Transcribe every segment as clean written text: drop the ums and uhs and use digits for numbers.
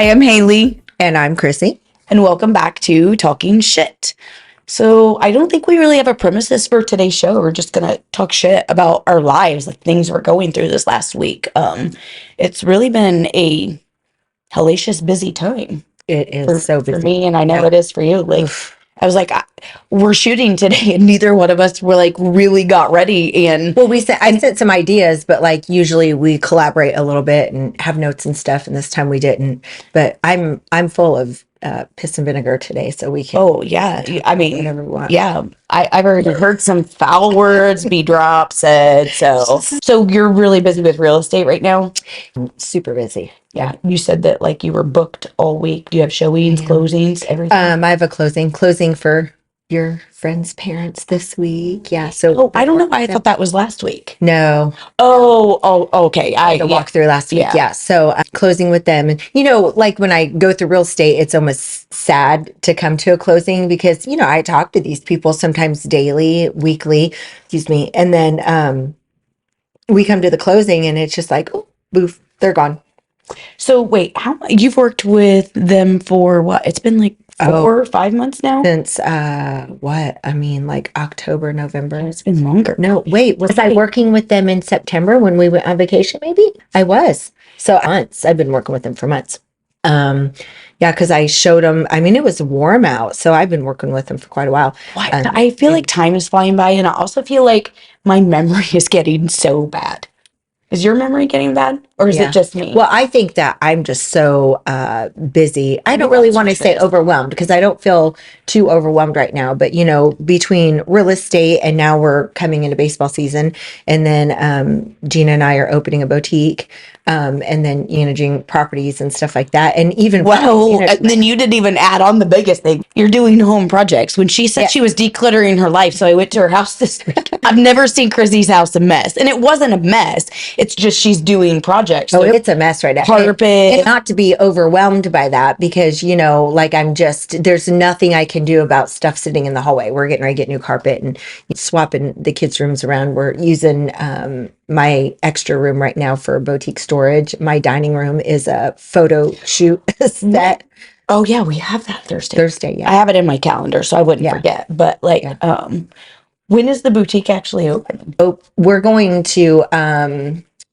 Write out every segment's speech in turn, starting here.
I'm Haley, And I'm Chrissy. and welcome back to Talking Shit. So, I don't think we really have a premises for today's show. We're just gonna talk shit about our lives, like things we're going through this last week. It's really been a hellacious busy time It is so for busy. me, and I know Yeah. it is for you. Like, Oof. I was like, we're shooting today, and neither one of us were like really got ready. And Well, I sent some ideas, but like usually we collaborate a little bit and have notes and stuff. And this time we didn't. But I'm full of piss and vinegar today, so we can. oh yeah, I mean, whatever we want. yeah, I've already heard some foul words be dropped, said. So you're really busy with real estate right now. Super busy. Yeah, you said that like you were booked all week. Do you have showings, closings, everything? I have a closing for your friend's parents this week. Yeah. So Oh, I don't know why I thought that was last week. no. Oh, okay. The walk through last week. Yeah. Yeah. So closing with them. And, like when I go through real estate, it's almost sad to come to a closing because, I talk to these people sometimes daily, weekly, excuse me. And then we come to the closing and it's just like, oh, boof, they're gone. So wait, you've worked with them for what? It's been like 4 or 5 months now? Since what? I mean, like October, November. It's been longer. No, wait, was I working with them in September when we went on vacation? Maybe I was. So months. I've been working with them for months. Yeah, because I showed them. I mean, it was warm out, so I've been working with them for quite a while. I feel like time is flying by, and I also feel like my memory is getting so bad. Is your memory getting bad, or is Yeah. it just me? Well, I think that I'm just so busy. I don't really want to say overwhelmed because I don't feel too overwhelmed right now. But between real estate and now we're coming into baseball season, and then Gina and I are opening a boutique, and then doing properties and stuff like that, and even and then you didn't even add on the biggest thing. You're doing home projects. When she said she was decluttering her life, so I went to her house this week. I've never seen Chrissy's house a mess, and it wasn't a mess. It's just she's doing projects. Oh, it's a mess right now. Carpet. And not to be overwhelmed by that because, like there's nothing I can do about stuff sitting in the hallway. We're getting ready to get new carpet and swapping the kids' rooms around. We're using my extra room right now for boutique storage. My dining room is a photo shoot set. Oh yeah, we have that Thursday. Yeah. I have it in my calendar, so I wouldn't forget. But when is the boutique actually open? Oh, we're going to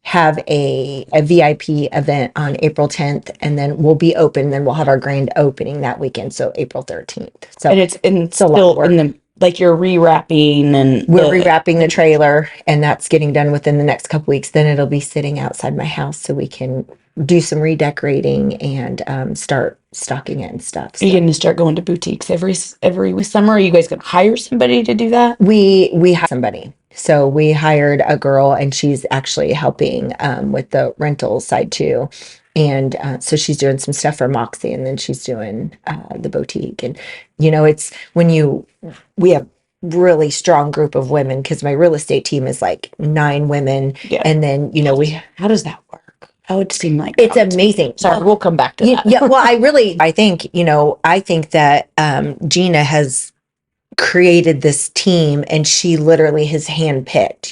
have a VIP event on April 10th, and then we'll be open. Then we'll have our grand opening that weekend, so April 13th. So and it's still in the you're rewrapping and we're rewrapping the trailer, and that's getting done within the next couple weeks. Then it'll be sitting outside my house, so we can do some redecorating and start stocking it and stuff. So. You're going to start going to boutiques every summer. Are you guys going to hire somebody to do that? We have somebody. So we hired a girl, and she's actually helping with the rental side too. And so she's doing some stuff for Moxie, and then she's doing the boutique. And it's we have really strong group of women because my real estate team is like 9 women. Yeah. And then how does that work? That would seem like it's amazing. Sorry, we'll come back to that. Yeah. Well, I think that Gina has created this team, and she literally has handpicked.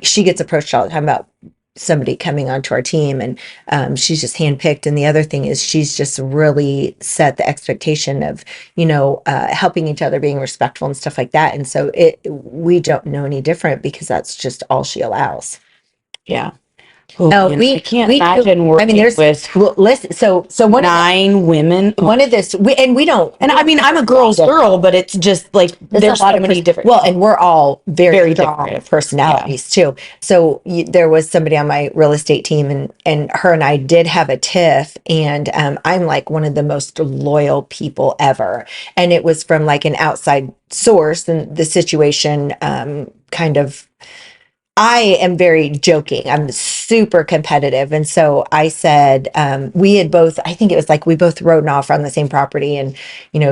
She gets approached all the time about somebody coming onto our team, and she's just handpicked. And the other thing is she's just really set the expectation of helping each other, being respectful and stuff like that. And so we don't know any different because that's just all she allows. Yeah. No, I can't imagine working listen. So one 9 women. One of this, we don't. And I mean, I'm a girl's girl, but it's just like there's so many different. Well, and we're all very strong different personalities too. So there was somebody on my real estate team, and her and I did have a tiff, and I'm like one of the most loyal people ever, and it was from like an outside source, and the situation kind of. I am very joking. I'm super competitive. And so I said, we had both, I think it was like we both rode off on the same property. And,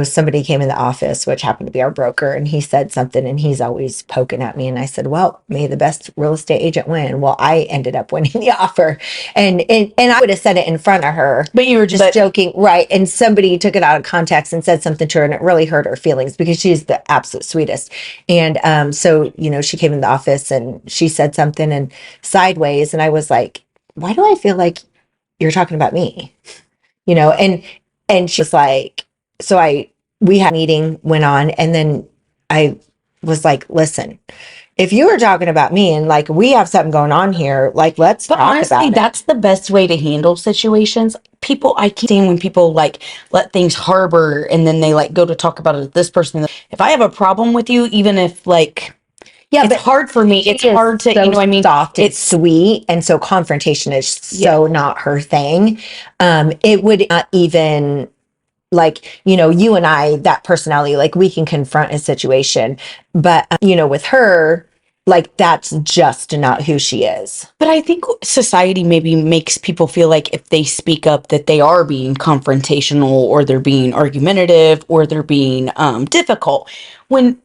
somebody came in the office, which happened to be our broker, and he said something, and he's always poking at me. And I said, well, may the best real estate agent win. Well, I ended up winning the offer. And I would have said it in front of her. But you were just joking. Right. And somebody took it out of context and said something to her, and it really hurt her feelings because she's the absolute sweetest. And so, she came in the office and she said something and sideways, and I was like, why do I feel like you're talking about me? and she was like, so we had a meeting, went on, and then I was like, listen, if you were talking about me and like we have something going on here, like let's But talk honestly, about it. that's the best way to handle situations. People, I keep seeing when people like let things harbor and then they like go to talk about it with this person. If I have a problem with you, even if like, Yeah, it's but hard for me. It's hard to, so you know what I mean? soft and It's, sweet, and so confrontation is yeah. so not her thing. It would not even like, you and I, that personality, like we can confront a situation, but with her, like that's just not who she is. But I think society maybe makes people feel like if they speak up that they are being confrontational or they're being argumentative or they're being difficult when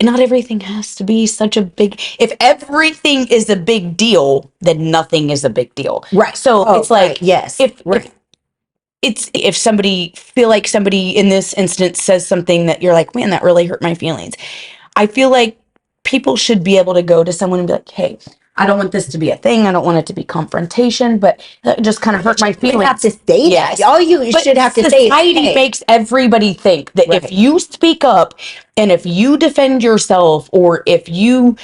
not everything has to be such a big, if everything is a big deal, then nothing is a big deal. Right. So it's like, right. Yes. if it's, if somebody feel like somebody in this instance says something that you're like, man, that really hurt my feelings. I feel like people should be able to go to someone and be like, hey, I don't want this to be a thing. I don't want it to be confrontation, but that just kind of hurt my feelings. You have to say Yes. that. All you But should have to say is, society hey. makes everybody think that Right. if you speak up and if you defend yourself or if you,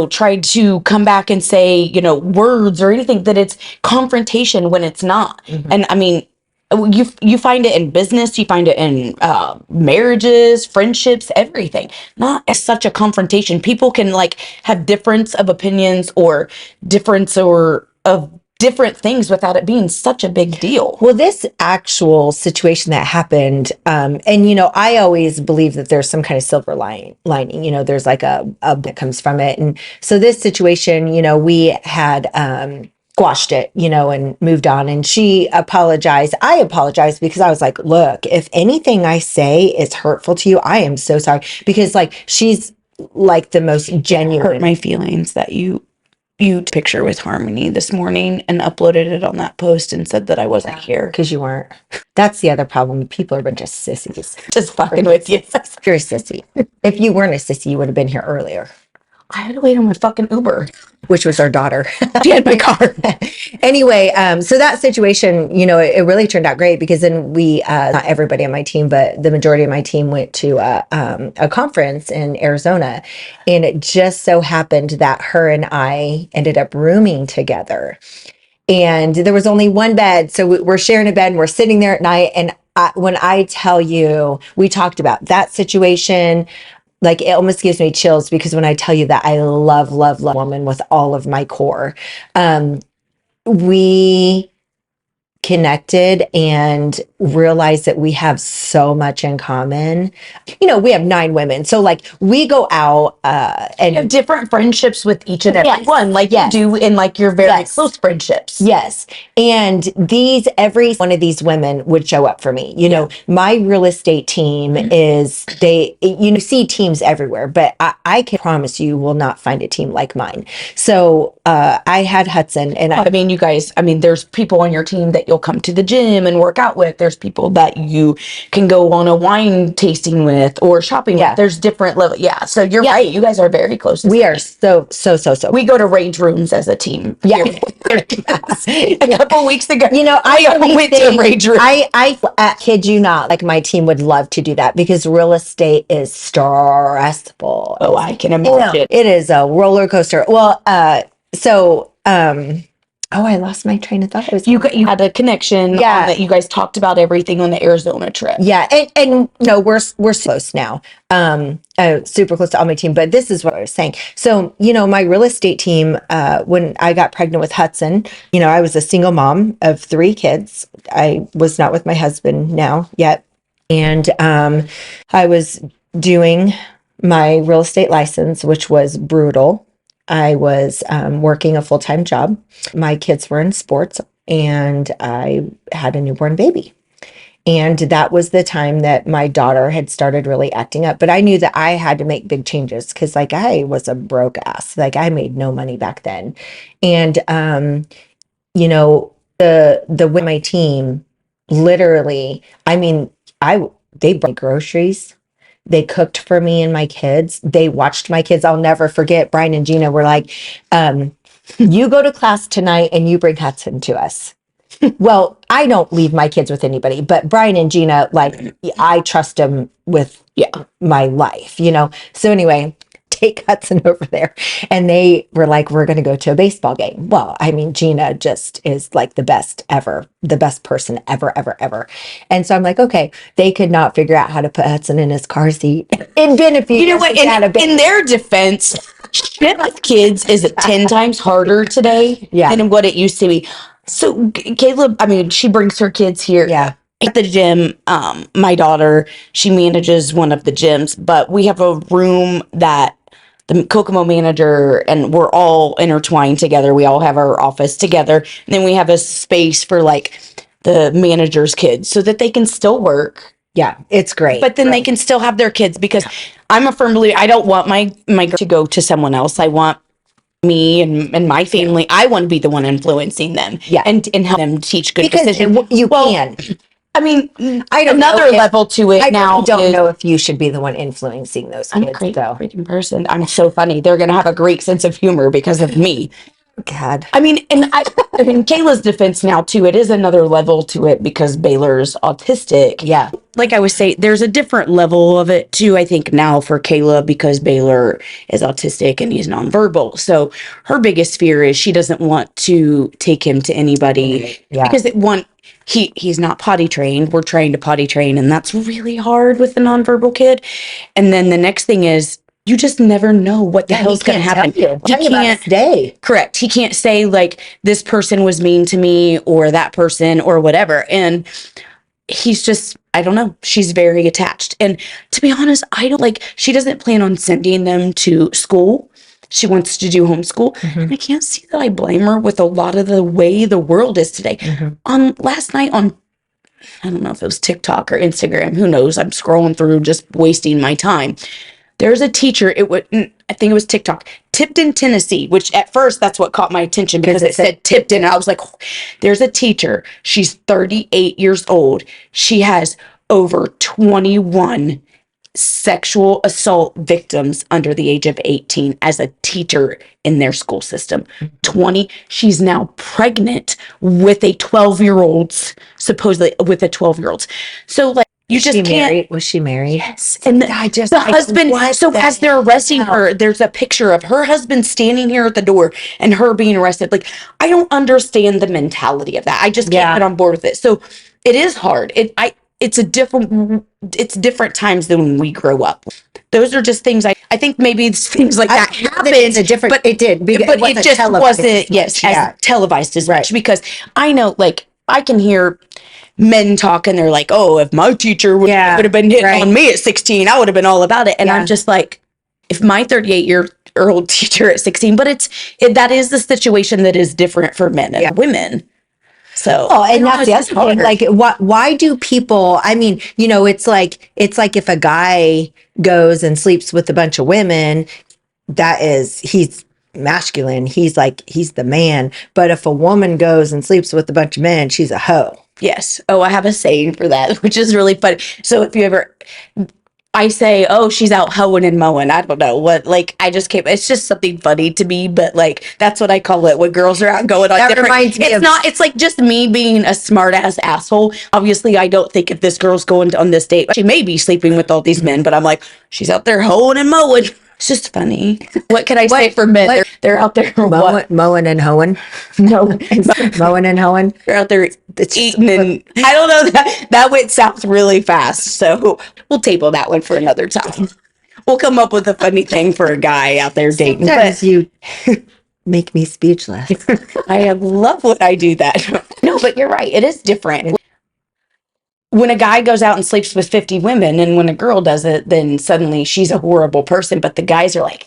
try to come back and say, words or anything, that it's confrontation when it's not. Mhm. And I mean, you find it in business, you find it in marriages, friendships, everything. Not as such a confrontation. People can like have difference of opinions or difference or of different things without it being such a big deal. Well, this actual situation that happened, and I always believe that there's some kind of silver lining. There's like a that comes from it, and so this situation, we had squashed it, and moved on. And she apologized. I apologized because I was like, look, if anything I say is hurtful to you, I am so sorry, because like she's like the most genuine. Hurt my feelings that you picture with Harmony this morning and uploaded it on that post and said that I wasn't here. Because you weren't. That's the other problem. People are a bunch of sissies. Just fucking with you. You're a sissy. If you weren't a sissy, you would have been here earlier. I had to wait on my fucking Uber, which was our daughter. She had my car. Anyway, so that situation, it really turned out great, because then we, not everybody on my team, but the majority of my team went to a conference in Arizona, and it just so happened that her and I ended up rooming together. And there was only one bed. So we're sharing a bed and we're sitting there at night. And when I tell you, we talked about that situation, like it almost gives me chills, because when I tell you that I love woman with all of my core, we connected and realized that we have so much in common. We have 9 women. So like we go out and have different friendships with each and every one, like you do in like your very close friendships. Yes. And every one of these women would show up for me. My real estate team is, see teams everywhere, but I can promise you will not find a team like mine. So I had Hudson, and I mean, you guys, there's people on your team that you'll come to the gym and work out with. There's people that you can go on a wine tasting with or shopping with. There's different levels. Yeah. So you're right. You guys are very close. We are so. We go to rage rooms as a team. Yeah. A couple weeks ago, I went to a rage room. I kid you not, like my team would love to do that, because real estate is stressful. Oh, I can imagine. It is a roller coaster. Well, I lost my train of thought. You had a connection. Yeah. That you guys talked about everything on the Arizona trip. Yeah. And no, we're close now. Super close to all my team, but this is what I was saying. So, my real estate team, when I got pregnant with Hudson, I was a single mom of 3 kids. I was not with my husband now yet. And, I was doing my real estate license, which was brutal. I was working a full-time job. My kids were in sports, and I had a newborn baby. And that was the time that my daughter had started really acting up. But I knew that I had to make big changes, because like I was a broke ass. Like I made no money back then. And, the with my team, literally, they brought groceries. They cooked for me and my kids. They watched my kids. I'll never forget. Brian and Gina were like, you go to class tonight and you bring Hudson to us. Well, I don't leave my kids with anybody, but Brian and Gina, like, I trust them with my life, So anyway, take Hudson over there. And they were like, we're going to go to a baseball game. Well, I mean, Gina just is like the best ever, the best person ever, ever, ever. And so I'm like, okay, they could not figure out how to put Hudson in his car seat. It'd been a few You know years what? since I had a In their defense, shit with kids is 10 times harder today than what it used to be. So Caleb, I mean, she brings her kids here. Yeah. At the gym, my daughter, she manages one of the gyms, but we have a room that the Kokomo manager and we're all intertwined together. We all have our office together. And then we have a space for like the manager's kids so that they can still work. Yeah, it's great. But then they can still have their kids because I'm a firm believer. I don't want my girl to go to someone else. I want me and my family. I want to be the one influencing them. Yeah. And help them teach good because decisions. you can. I mean, I don't another level to it I now. don't know if you should be the one influencing those I'm a kids, great though. freaking person. I'm so funny. They're gonna have a great sense of humor because of me. God. I mean, and in Kayla's defense now too, it is another level to it because Baylor's autistic. Yeah. Like I was saying, there's a different level of it too, I think now for Kayla because Baylor is autistic and he's nonverbal. So her biggest fear is she doesn't want to take him to anybody because he's not potty trained. We're trying to potty train and that's really hard with a nonverbal kid. And then the next thing is you just never know what the hell's going to happen. He can't stay. Correct. He can't say like this person was mean to me or that person or whatever. And he's just, I don't know. She's very attached. And to be honest, she doesn't plan on sending them to school. She wants to do homeschool. And I can't see that I blame her with a lot of the way the world is today. Last night on, I don't know if it was TikTok or Instagram, who knows? I'm scrolling through just wasting my time. There's a teacher, I think it was TikTok, Tipton, Tennessee, which at first that's what caught my attention because it said Tipton. And I was like, oh, there's a teacher. She's 38 years old. She has over 21 sexual assault victims under the age of 18 as a teacher in their school system. 20. She's now pregnant with a 12-year-old, supposedly with a 12-year-old. So like, you just can't. Married? Was she married? Yes. And the husband, so as they're arresting her, there's a picture of her husband standing here at the door and her being arrested. Like, I don't understand the mentality of that. I just can't get on board with it. So it is hard. It's different times than when we grow up. Those are just things I think maybe it's things like that happened. But it did. But it just wasn't, as televised as much because I know, like, I can hear men talk and they're like, oh, if my teacher would have been hitting on me at 16, I would have been all about it. And I'm just like, if my 38-year-old teacher at 16, but that is the situation that is different for men and women. So, and that's the other thing. Like, why do people? I mean, it's like if a guy goes and sleeps with a bunch of women, he's masculine. He's the man. But if a woman goes and sleeps with a bunch of men, she's a hoe. Yes. Oh, I have a saying for that, which is really funny. So if you ever, I say, oh, she's out hoeing and mowing. I don't know what, like, it's just something funny to me, but like, that's what I call it when girls are out going on that different. Reminds me it's like just me being a smart ass asshole. Obviously, I don't think if this girl's going on this date, she may be sleeping with all these men, but I'm like, she's out there hoeing and mowing. It's just funny. What can I say for men? They're out there mowing and hoeing. No, mowing and hoeing. They're out there eating and I don't know that went south really fast. So we'll table that one for another time. We'll come up with a funny thing for a guy out there dating. Sometimes you make me speechless. I love when I do that. No, but you're right. It is different. When a guy goes out and sleeps with 50 women and when a girl does it, then suddenly she's a horrible person. But the guys are like,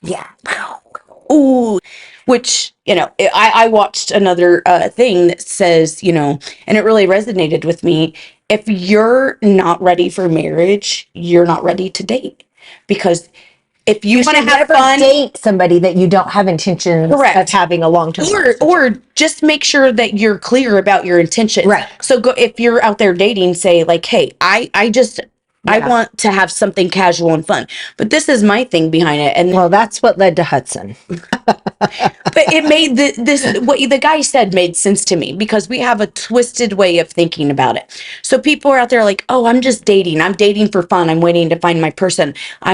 yeah, ooh, which, I watched another thing that says, and it really resonated with me. If you're not ready for marriage, you're not ready to date because if you want to have fun, date somebody that you don't have intentions of having a long-term or just make sure that you're clear about your intentions. Right. So if you're out there dating, say like, hey, I just I Yeah. want to have something casual and fun. But this is my thing behind it. And Well, that's what led to Hudson. but it made this what the guy said made sense to me because we have a twisted way of thinking about it. So people are out there like, oh, I'm just dating. I'm dating for fun. I'm waiting to find my person. I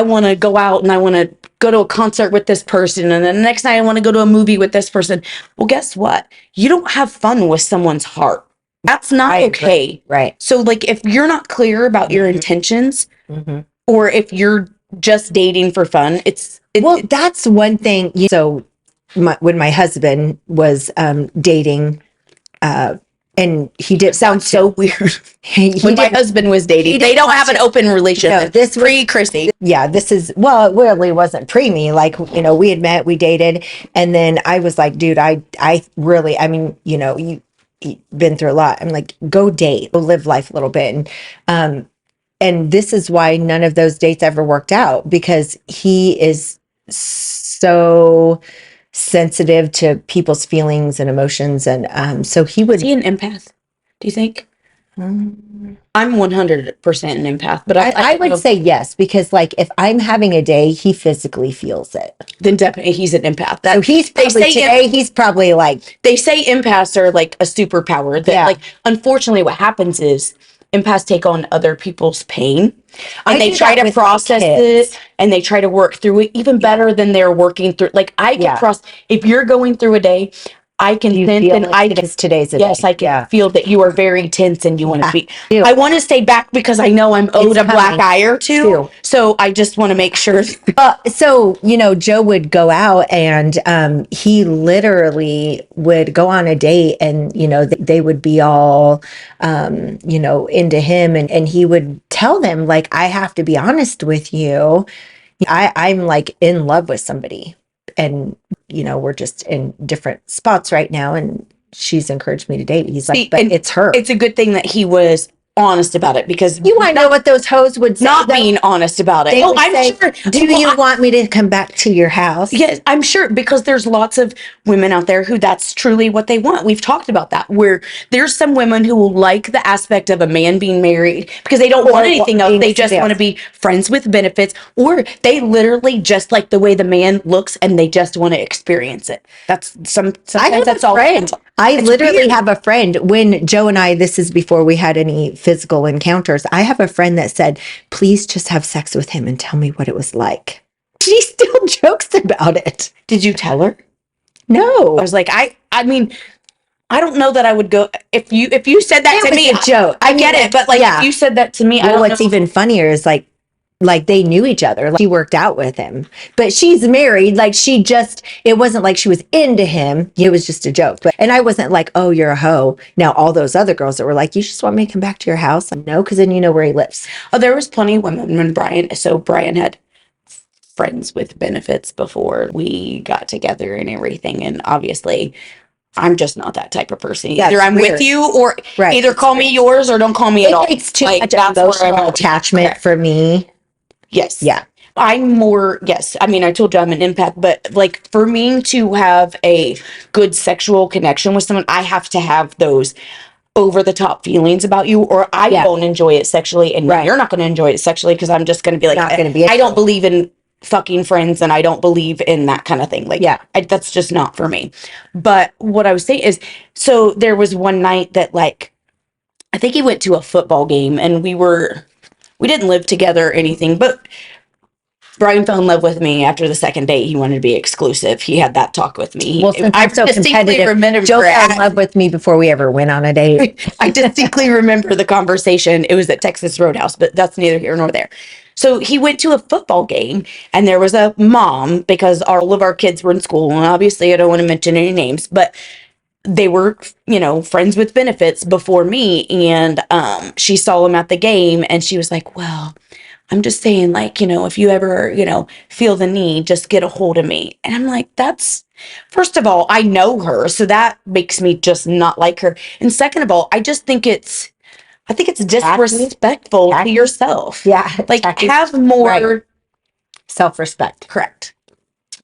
want to go out and I want to go to a concert with this person. And then the next night I want to go to a movie with this person. Well, guess what? You don't have fun with someone's heart. That's not okay. Right. So like if you're not clear about your intentions or if you're just dating for fun, well, that's one thing. So when my husband was dating, and he did sounds so weird. When my husband was dating, they don't have an open relationship. No, this pre Chrissy. Yeah, this is, well, it really wasn't pre me. Like, we had met, we dated, and then I was like, dude, I really, I mean, you've been through a lot. I'm like, go date, go live life a little bit. And this is why none of those dates ever worked out, because he is so sensitive to people's feelings and emotions. And so he would. Is he an empath, do you think? I'm 100% an empath, but I would say yes, because like if I'm having a day, he physically feels it. Then definitely he's an empath. So he's probably like, they say empaths are like a superpower that like, unfortunately what happens is empaths take on other people's pain and they try to process it and they try to work through it even better than they're working through. Like I can if you're going through a day, I can sense and today's a yes, day. I can feel that you are very tense and you want to be. Yeah. I want to stay back because I know I'm owed a black eye or two. So I just want to make sure. So Joe would go out and he literally would go on a date and they would be all into him and he would tell them like, I have to be honest with you, I'm like in love with somebody. And, we're just in different spots right now. And she's encouraged me to date. He's like, but it's her. It's a good thing that he was honest about it because you want to know what those hoes would say. Not being honest about it. I'm sure. Do you want me to come back to your house? Yes, I'm sure, because there's lots of women out there who that's truly what they want. We've talked about that, where there's some women who will like the aspect of a man being married because they don't want anything else. They just want to be friends with benefits, or they literally just like the way the man looks and they just want to experience it. That's sometimes that's all. I literally have a friend, when Joe and I, this is before we had any physical encounters, I have a friend that said, please just have sex with him and tell me what it was like. She still jokes about it. Did you tell her? No. I was like, I mean, I don't know that I would go if you said that to me. A joke. I get it, but like if you said that to me, well, what's even funnier is like they knew each other. Like she worked out with him, but she's married. Like it wasn't like she was into him. It was just a joke. And I wasn't like, oh, you're a hoe. Now all those other girls that were like, you just want me to come back to your house? No, because then you know where he lives. Oh, there was plenty of women when Brian had friends with benefits before we got together and everything. And obviously I'm just not that type of person. Either I'm with you or either call me yours or don't call me at all. It takes too much emotional attachment for me. Yes. Yeah. I'm more, yes. I mean, I told you I'm an empath, but like for me to have a good sexual connection with someone, I have to have those over the top feelings about you, or I won't enjoy it sexually, and you're not going to enjoy it sexually because I'm just going to be like, I don't believe in fucking friends and I don't believe in that kind of thing. Like, that's just not for me. But what I was saying is, so there was one night that like, I think he went to a football game and we didn't live together or anything, but Brian fell in love with me after the second date. He wanted to be exclusive. He had that talk with me. Well, since I'm so competitive, Joe fell in love with me before we ever went on a date. I distinctly remember the conversation. It was at Texas Roadhouse, but that's neither here nor there. So he went to a football game and there was a mom, because all of our kids were in school. And obviously I don't want to mention any names, but they were, friends with benefits before me. And she saw him at the game and she was like, well, I'm just saying, like, if you ever, feel the need, just get a hold of me. And I'm like, first of all, I know her. So that makes me just not like her. And second of all, I think it's disrespectful to yourself. Yeah. Like have more self-respect. Correct.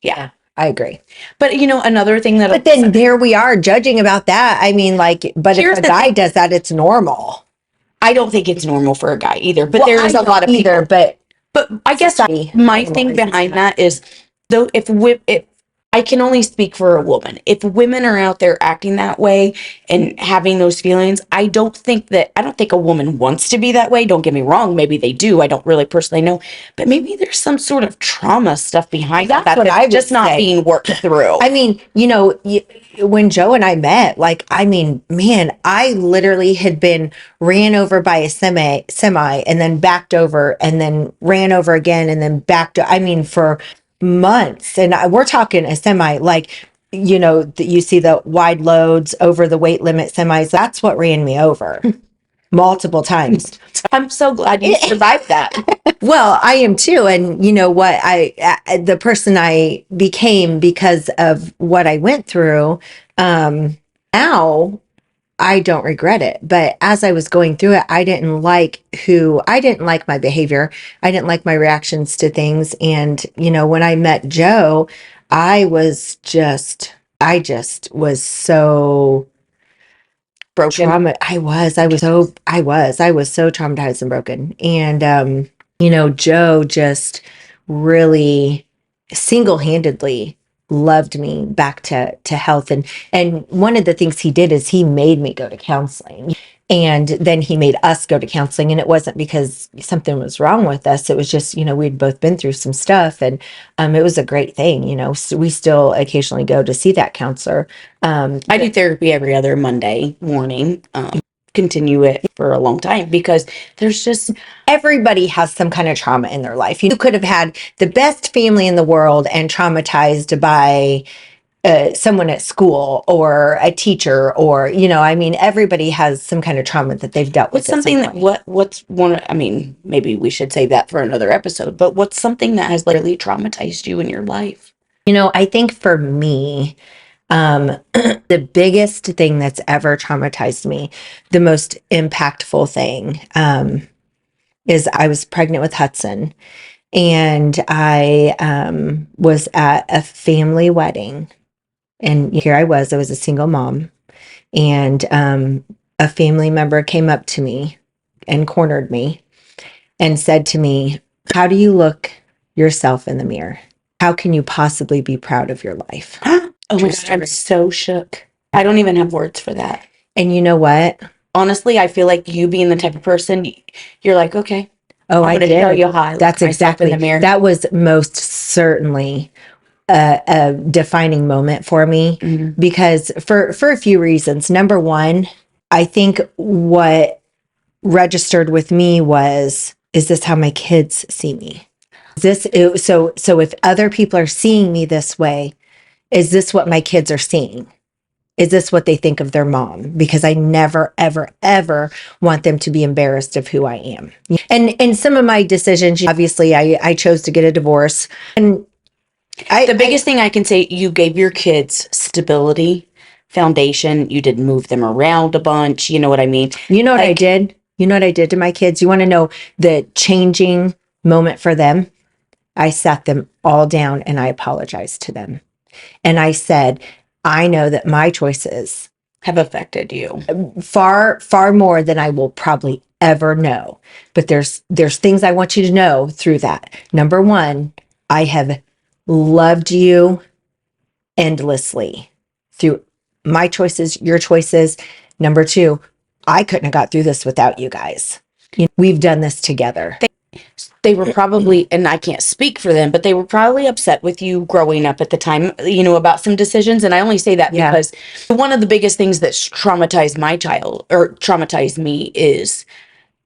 Yeah. I agree. But another thing but then there we are judging about that. I mean, like, but if a guy does that, it's normal. I don't think it's normal for a guy either, but Well, there I is a lot don't of either, people. But I guess society my thing normalizes behind that. that is, though, if I can only speak for a woman. If women are out there acting that way and having those feelings, I don't think a woman wants to be that way. Don't get me wrong, maybe they do. I don't really personally know, but maybe there's some sort of trauma stuff behind That's that what I that's would just not say. being worked through. I mean, when Joe and I met, like, I mean, man, I literally had been ran over by a semi, and then backed over, and then ran over again, and then I mean, for months. And we're talking a semi, like, you see the wide loads over the weight limit semis. That's what ran me over multiple times. I'm so glad you survived that. Well, I am too. And you know what? The person I became because of what I went through, now I don't regret it. But as I was going through it, I didn't like my behavior. I didn't like my reactions to things. And, when I met Joe, I just was so Broken. I was so traumatized and broken. And, Joe just really single-handedly loved me back to health. And one of the things he did is he made me go to counseling. And then he made us go to counseling. And it wasn't because something was wrong with us. It was just, we'd both been through some stuff. And it was a great thing, So we still occasionally go to see that counselor. I do therapy every other Monday morning. Continue it for a long time because there's just everybody has some kind of trauma in their life. You could have had the best family in the world and traumatized by someone at school or a teacher, or I mean, everybody has some kind of trauma that they've dealt with. What's something that what's one? I mean, maybe we should save that for another episode. But what's something that has literally traumatized you in your life? I think for me, the biggest thing that's ever traumatized me, the most impactful thing, is I was pregnant with Hudson, and I was at a family wedding, and here I was a single mom, and a family member came up to me and cornered me and said to me, "How do you look yourself in the mirror? How can you possibly be proud of your life?" Oh my God, I'm so shook. I don't even have words for that. And you know what? Honestly, I feel like you being the type of person, you're like, okay, Oh, I'm I gonna did. show you how I That's look myself exactly in the mirror. that was most certainly a defining moment for me, because for a few reasons. Number one, I think what registered with me was, is this how my kids see me? So if other people are seeing me this way, is this what my kids are seeing? Is this what they think of their mom? Because I never, ever, ever want them to be embarrassed of who I am. And some of my decisions, obviously, I chose to get a divorce. And the biggest thing I can say, you gave your kids stability, foundation. You didn't move them around a bunch. You know what I mean? You know what I did? You know what I did to my kids? You want to know the changing moment for them? I sat them all down and I apologized to them. And I said, I know that my choices have affected you far, far more than I will probably ever know. But there's things I want you to know through that. Number one, I have loved you endlessly through my choices, your choices. Number two, I couldn't have got through this without you guys. We've done this together. They were probably, and I can't speak for them, but they were probably upset with you growing up at the time, about some decisions. And I only say that because one of the biggest things that traumatized my child or traumatized me is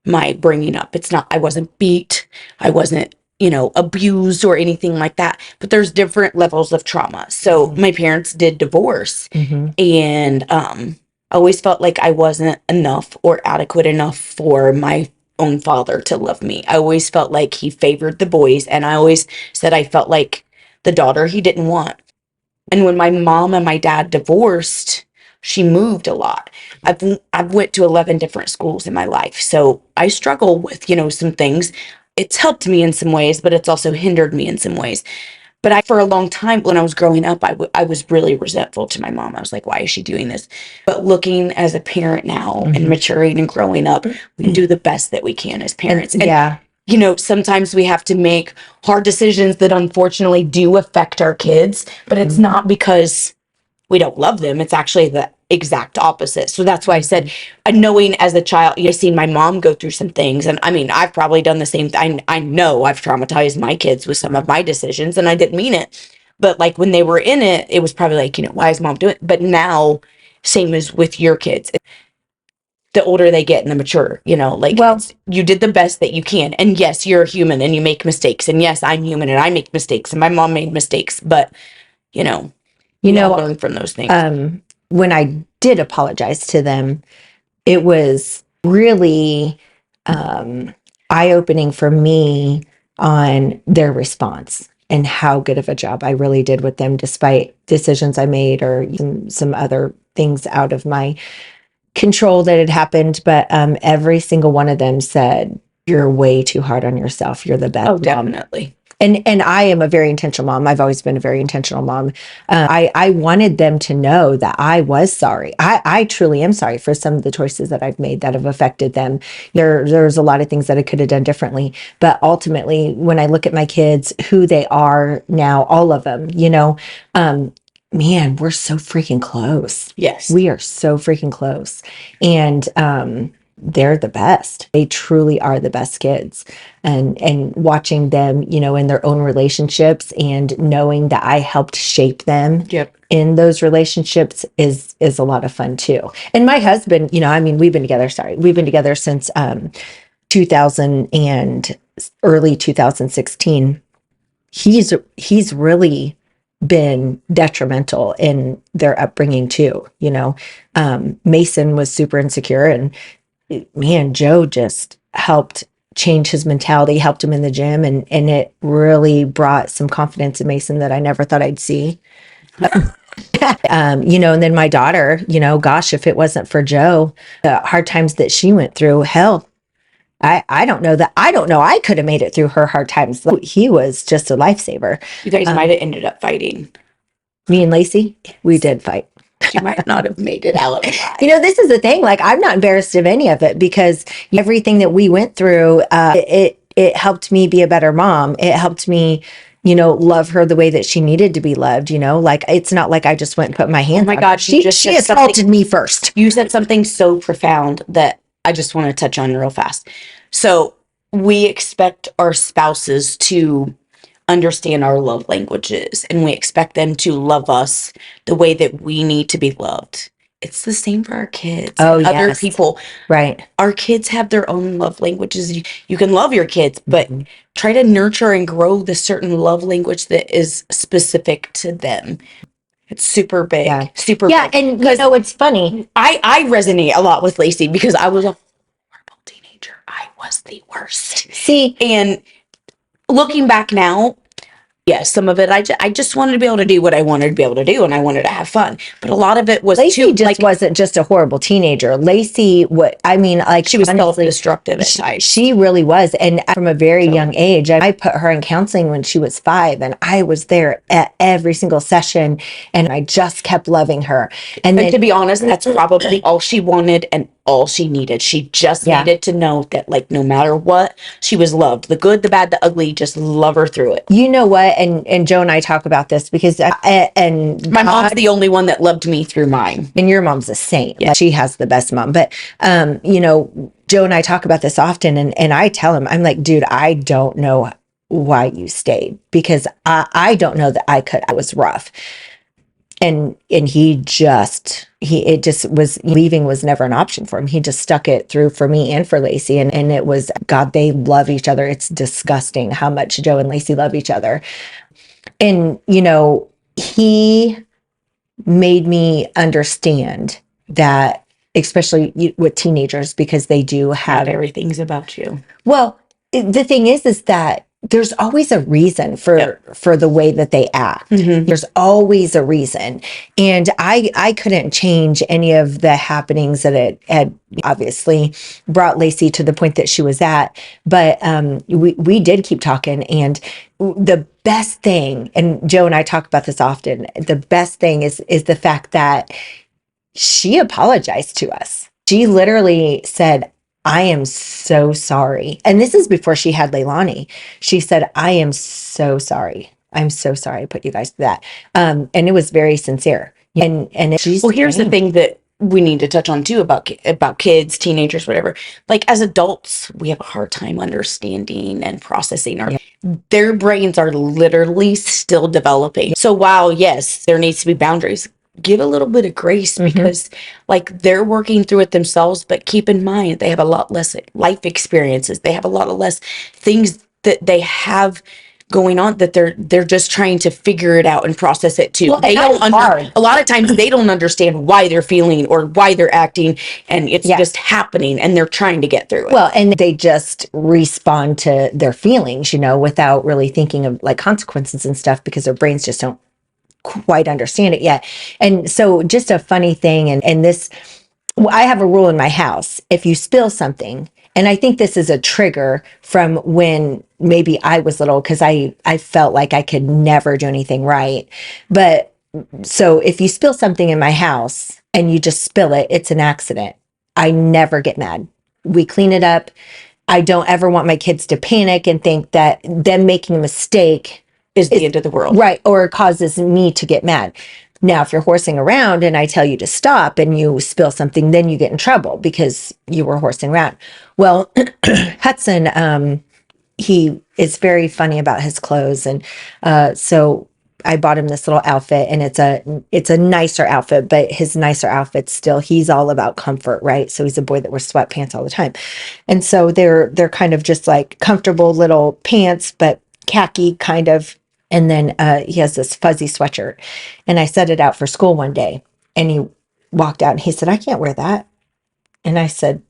my bringing up. It's not, I wasn't beat. I wasn't, abused or anything like that, but there's different levels of trauma. So my parents did divorce, and, I always felt like I wasn't enough or adequate enough for my own father to love me. I always felt like he favored the boys, and I always said I felt like the daughter he didn't want. And when my mom and my dad divorced, she moved a lot. I've went to 11 different schools in my life. So I struggle with, some things. It's helped me in some ways, but it's also hindered me in some ways. But for a long time, when I was growing up, I was really resentful to my mom. I was like, why is she doing this? But looking as a parent now and maturing and growing up, we do the best that we can as parents. And you know, sometimes we have to make hard decisions that unfortunately do affect our kids, but it's not because we don't love them. It's actually the exact opposite. So that's why I said, knowing as a child, you've seen my mom go through some things. And I mean, I've probably done the same thing. I know I've traumatized my kids with some of my decisions and I didn't mean it. But like when they were in it, it was probably like, you know, why is mom doing it? But now, same as with your kids, the older they get and the mature, you know, like you did the best that you can. And yes, you're a human and you make mistakes. And yes, I'm human and I make mistakes and my mom made mistakes. But, you know, learn from those things. When I did apologize to them, it was really eye-opening for me on their response and how good of a job I really did with them, despite decisions I made or some other things out of my control that had happened. But every single one of them said, "You're way too hard on yourself. You're the best." Oh, definitely. And I am a very intentional mom. I've always been a very intentional mom. I wanted them to know that I was sorry. I truly am sorry for some of the choices that I've made that have affected them. There's a lot of things that I could have done differently. But ultimately, when I look at my kids, who they are now, all of them, you know, man, we're so freaking close. Yes. We are so freaking close. And they're the best. They truly are the best kids. And watching them, you know, in their own relationships and knowing that I helped shape them in those relationships is a lot of fun too. And my husband, you know, I mean, we've been together since 2000 and early 2016. He's really been detrimental in their upbringing too. You know, Mason was super insecure, and man, Joe just helped change his mentality, helped him in the gym, and it really brought some confidence in Mason that I never thought I'd see. You know, and then my daughter, you know, gosh, if it wasn't for Joe, the hard times that she went through, hell, I don't know I could have made it through her hard times. He was just a lifesaver. You guys might have ended up fighting. Me and Lacey, we did fight. You might not have made it out alive. You know, this is the thing. Like, I'm not embarrassed of any of it because everything that we went through, it helped me be a better mom. It helped me, you know, love her the way that she needed to be loved. You know, like, it's not like I just went and put my hands. Oh my God, she assaulted me first. You said something so profound that I just want to touch on real fast. So we expect our spouses to understand our love languages and we expect them to love us the way that we need to be loved. It's the same for our kids. Oh, other people. Right. Our kids have their own love languages. You can love your kids, but try to nurture and grow the certain love language that is specific to them. It's super big. Yeah. Super big. And you know, it's funny. I resonate a lot with Lacey because I was a horrible teenager. I was the worst. See, and looking back now, yes, some of it I just wanted to be able to do what I wanted to be able to do, and I wanted to have fun. But a lot of it was Lacey wasn't just a horrible teenager. Lacey, she was self-destructive at times. She really was, and from a very young age, I put her in counseling when she was 5, and I was there at every single session, and I just kept loving her. And then, to be honest, that's probably all she wanted and all she needed. She just needed to know that, like, no matter what, she was loved. The good, the bad, the ugly, just love her through it. You know what? And Joe and I talk about this because and my mom's the only one that loved me through mine. And your mom's a saint. Yeah. She has the best mom. But you know, Joe and I talk about this often, and I tell him, I'm like, dude, I don't know why you stayed, because I don't know that I could. I was rough. And it just was, leaving was never an option for him. He just stuck it through for me and for Lacey. And it was, God, they love each other. It's disgusting how much Joe and Lacey love each other. And, you know, he made me understand that, especially with teenagers, because they do have. Not everything's about you. Well, the thing is that there's always a reason for the way that they act. Mm-hmm. There's always a reason. And I couldn't change any of the happenings that it had obviously brought Lacey to the point that she was at. But we did keep talking. And the best thing, and Joe and I talk about this often, the best thing is the fact that she apologized to us. She literally said, I am so sorry. And this is before she had Leilani. She said, I am so sorry. I'm so sorry I put you guys through that. And it was very sincere. And she's Well, here's the thing that we need to touch on too about kids, teenagers, whatever. Like as adults, we have a hard time understanding and processing their brains are literally still developing. So while yes, there needs to be boundaries, give a little bit of grace because like they're working through it themselves, but keep in mind they have a lot less life experiences. They have a lot of less things that they have going on that they're just trying to figure it out and process it too. They don't a lot of times they don't understand why they're feeling or why they're acting, and it's just happening and they're trying to get through it. Well, and they just respond to their feelings, without really thinking of like consequences and stuff because their brains just don't quite understand it yet. And so just a funny thing, and this, I have a rule in my house. If you spill something, and I think this is a trigger from when maybe I was little, because I felt like I could never do anything right. But so if you spill something in my house and you just spill it, it's an accident. I never get mad. We clean it up. I don't ever want my kids to panic and think that them making a mistake is the end of the world. Right. Or causes me to get mad. Now, if you're horsing around and I tell you to stop and you spill something, then you get in trouble because you were horsing around. Well, Hudson, he is very funny about his clothes. And so I bought him this little outfit, and it's a nicer outfit, but his nicer outfits still, he's all about comfort, right? So he's a boy that wears sweatpants all the time. And so they're kind of just like comfortable little pants, but khaki kind of. And then he has this fuzzy sweatshirt. And I set it out for school one day, and he walked out and he said, I can't wear that. And I said,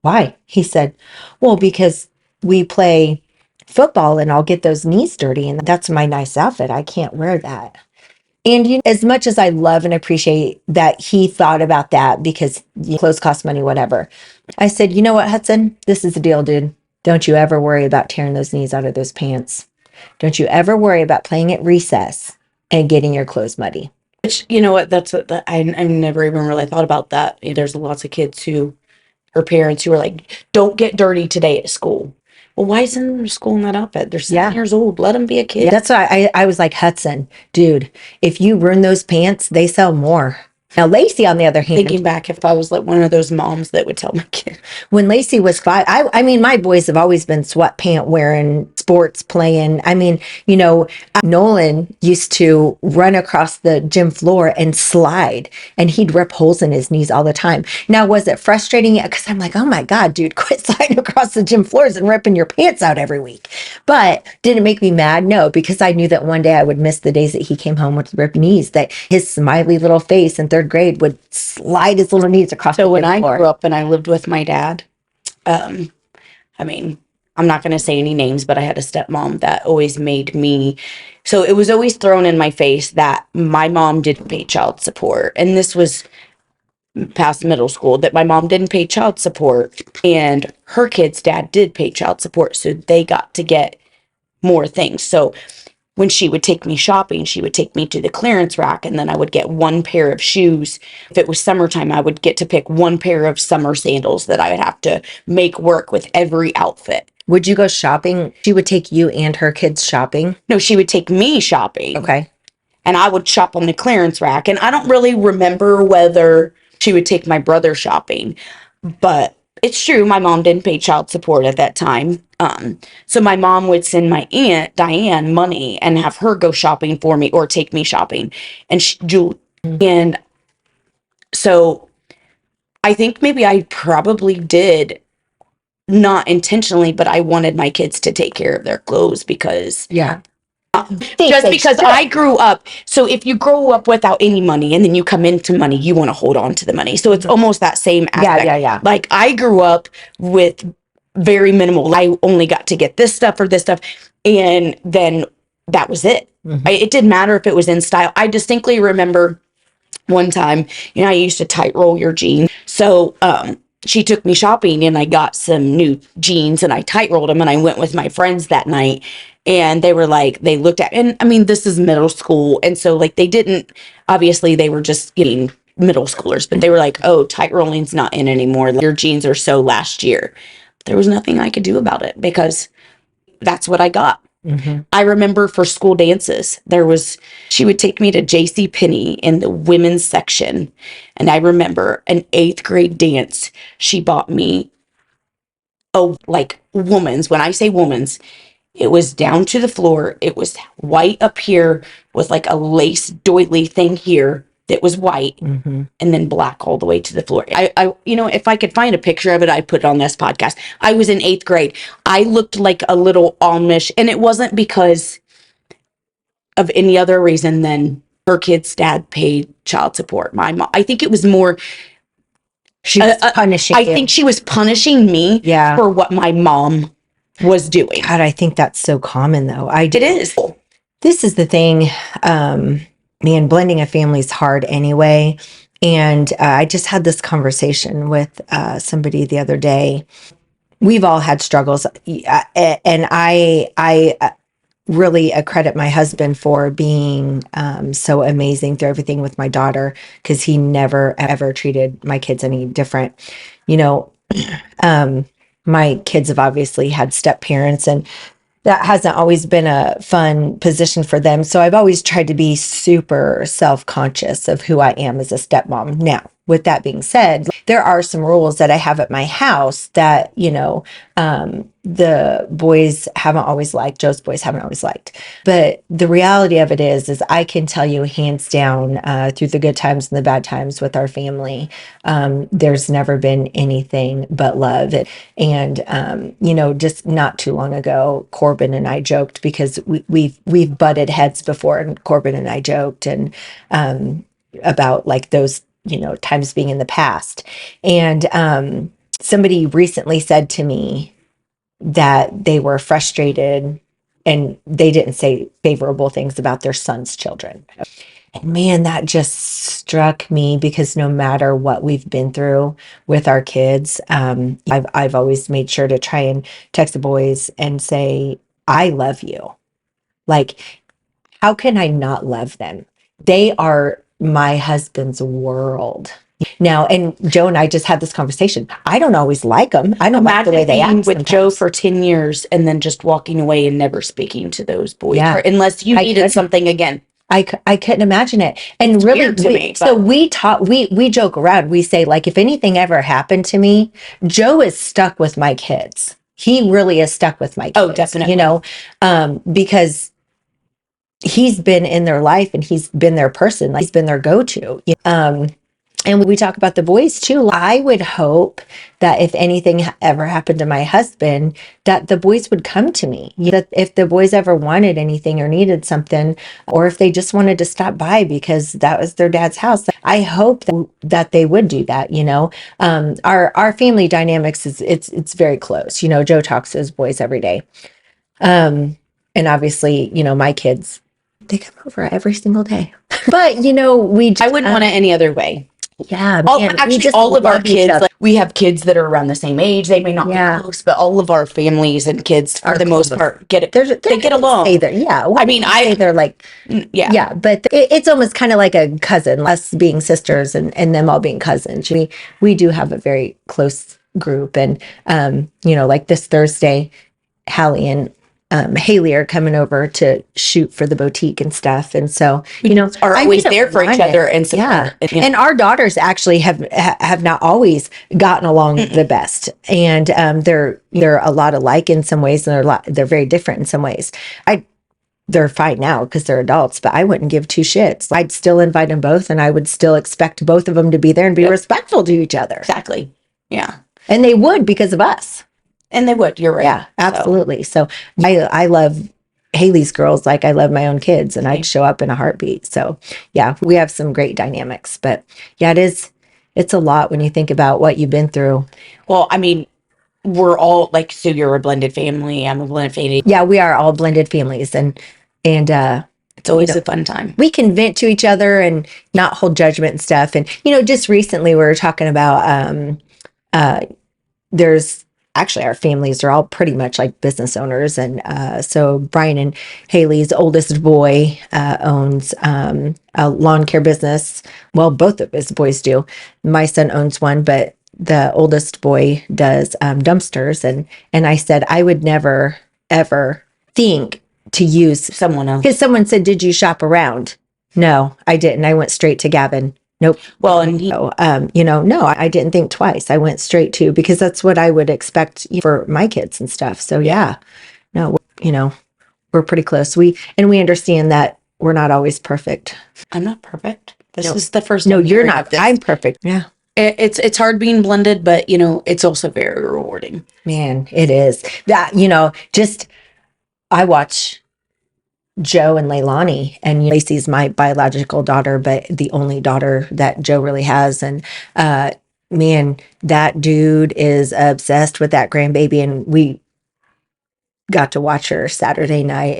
why? He said, well, because we play football and I'll get those knees dirty, and that's my nice outfit. I can't wear that. And as much as I love and appreciate that he thought about that because clothes cost money, whatever. I said, you know what, Hudson, this is the deal, dude. Don't you ever worry about tearing those knees out of those pants. Don't you ever worry about playing at recess and getting your clothes muddy. Which, you know what, I've never even really thought about that. There's lots of kids her parents who are like, don't get dirty today at school. Well, why send them to school in that outfit? They're 7 years old. Let them be a kid. That's why I was like, Hudson, dude, if you ruin those pants, they sell more. Now, Lacey, on the other hand, thinking back, if I was like one of those moms that would tell my kid. When Lacey was 5, I mean, my boys have always been sweatpant wearing, sports playing. I mean, Nolan used to run across the gym floor and slide, and he'd rip holes in his knees all the time. Now, was it frustrating? Because I'm like, oh my God, dude, quit sliding across the gym floors and ripping your pants out every week. But did it make me mad? No, because I knew that one day I would miss the days that he came home with ripped knees, that his smiley little face in third grade would slide his little knees across the floor. So when I grew up and I lived with my dad, I mean, I'm not going to say any names, but I had a stepmom that always made me, so it was always thrown in my face that my mom didn't pay child support. And this was past middle school, that my mom didn't pay child support and her kid's dad did pay child support. So they got to get more things. So when she would take me shopping, she would take me to the clearance rack, and then I would get one pair of shoes. If it was summertime, I would get to pick one pair of summer sandals that I would have to make work with every outfit. Would you go shopping? She would take you and her kids shopping? No, she would take me shopping. Okay. And I would shop on the clearance rack. And I don't really remember whether she would take my brother shopping, but it's true, my mom didn't pay child support at that time. So my mom would send my aunt Diane money and have her go shopping for me or take me shopping. And and so I think maybe I probably did, not intentionally, but I wanted my kids to take care of their clothes because just because I grew up. So if you grow up without any money and then you come into money, you want to hold on to the money. So it's almost that same aspect. Yeah. Like I grew up with very minimal. I only got to get this stuff or this stuff. And then that was it. It didn't matter if it was in style. I distinctly remember one time, I used to tight roll your jeans. So, she took me shopping and I got some new jeans and I tight rolled them and I went with my friends that night and they were like, they looked at, and I mean, this is middle school. And so like, they didn't, obviously they were just getting middle schoolers, but they were like, oh, tight rolling's not in anymore. Your jeans are so last year. There was nothing I could do about it because that's what I got. I remember for school dances, she would take me to J.C. Penney in the women's section. And I remember an 8th grade dance. She bought me like woman's. When I say woman's, it was down to the floor. It was white up here with like a lace doily thing here that was white and then black all the way to the floor. If I could find a picture of it, I'd put it on this podcast. I was in 8th grade. I looked like a little Amish, and it wasn't because of any other reason than her kid's dad paid child support. My mom, I think it was more, She was punishing I you. think she was punishing me for what my mom was doing. God, I think that's so common though. It is. This is the thing. Man, blending a family is hard anyway. And I just had this conversation with somebody the other day. We've all had struggles, and I really accredit my husband for being so amazing through everything with my daughter, because he never ever treated my kids any different. My kids have obviously had step parents, and that hasn't always been a fun position for them. So I've always tried to be super self-conscious of who I am as a stepmom. Now, with that being said, there are some rules that I have at my house that, the boys haven't always liked, Joe's boys haven't always liked. But the reality of it is I can tell you hands down, through the good times and the bad times with our family, there's never been anything but love. And, just not too long ago, Corbin and I joked, because we've butted heads before, and Corbin and I joked and about like those, times being in the past. And somebody recently said to me that they were frustrated and they didn't say favorable things about their son's children. And man, that just struck me, because no matter what we've been through with our kids, I've always made sure to try and text the boys and say, I love you. Like, how can I not love them? They are my husband's world. Now, and Joe and I just had this conversation. I don't always like them. I don't like the way they act with sometimes. Joe for 10 years and then just walking away and never speaking to those boys. Yeah. Unless you needed something again. I couldn't imagine it. And It's really, weird to me, so we joke around. We say, like, if anything ever happened to me, Joe is stuck with my kids. He really is stuck with my kids. Oh, definitely. Because he's been in their life and he's been their person. Like, he's been their go-to. And we talk about the boys too. I would hope that if anything ever happened to my husband, that the boys would come to me. That if the boys ever wanted anything or needed something, or if they just wanted to stop by because that was their dad's house, I hope that they would do that. Our family dynamics it's very close. Joe talks to his boys every day. And obviously, my kids, they come over every single day. But I wouldn't want it any other way. Yeah, all of our kids, like, we have kids that are around the same age. They may not be close, but all of our families and kids, for the most part, get it. They get along. They're like, but it's almost kind of like a cousin, us being sisters and them all being cousins. We do have a very close group, and like this Thursday, Hallie and Haley are coming over to shoot for the boutique and stuff, and so are always there for each other and support. And our daughters actually have not always gotten along the best, and they're a lot alike in some ways, and they're very different in some ways. They're fine now because they're adults, but I wouldn't give two shits. I'd still invite them both, and I would still expect both of them to be there and be respectful to each other. Exactly. Yeah, and they would because of us. And they would. You're right. Yeah, absolutely. So I love Haley's girls like I love my own kids, and I'd show up in a heartbeat. So yeah, we have some great dynamics. But yeah, it's a lot when you think about what you've been through. Well, I mean, we're all like, so you're a blended family. I'm a blended family. Yeah, we are all blended families, and It's always a fun time. we can vent to each other and not hold judgment and stuff. And just recently we were talking about there's actually our families are all pretty much like business owners, and so Brian and Haley's oldest boy owns a lawn care business. Well, both of his boys do. My son owns one, but the oldest boy does dumpsters, and I said I would never ever think to use Someone else. because someone said, "Did you shop around?" No, I didn't. I went straight to Gavin. Nope. Well, and No, I didn't think twice. I went straight to, because that's what I would expect for my kids and stuff. So yeah, no, we're pretty close. We understand that we're not always perfect. I'm not perfect. This is the first. No, time you're hearing not. of this. I'm perfect. Yeah, It's hard being blended, but it's also very rewarding. man, it is that, just, I watch Joe and Leilani, and Lacey's my biological daughter, but the only daughter that Joe really has. And man, that dude is obsessed with that grandbaby, and we got to watch her Saturday night,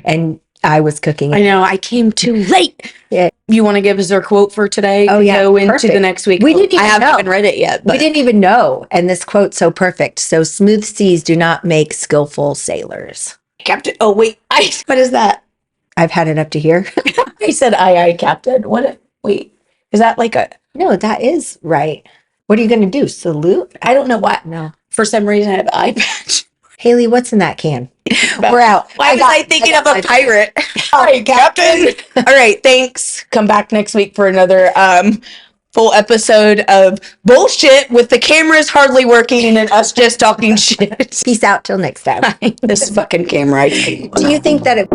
and I was cooking. I know I came too late. Yeah. You want to give us our quote for today? Oh, yeah, Go into perfect. the next week. We didn't even I haven't know. even read it yet. We didn't even know, and this quote's so perfect. So smooth seas do not make skillful sailors. Captain. Oh wait, what is that? I've had it up to here. I said aye, Captain. What? Wait, is that like a? No, that is right. What are you going to do? Salute? I don't know why. No. For some reason, I have eye patch. Haley, what's in that can? We're out. Why was I thinking of a pirate? Hi, Captain. All right, thanks. Come back next week for another full episode of bullshit with the cameras hardly working and us just talking shit. Peace out till next time. This fucking camera. Do you think that it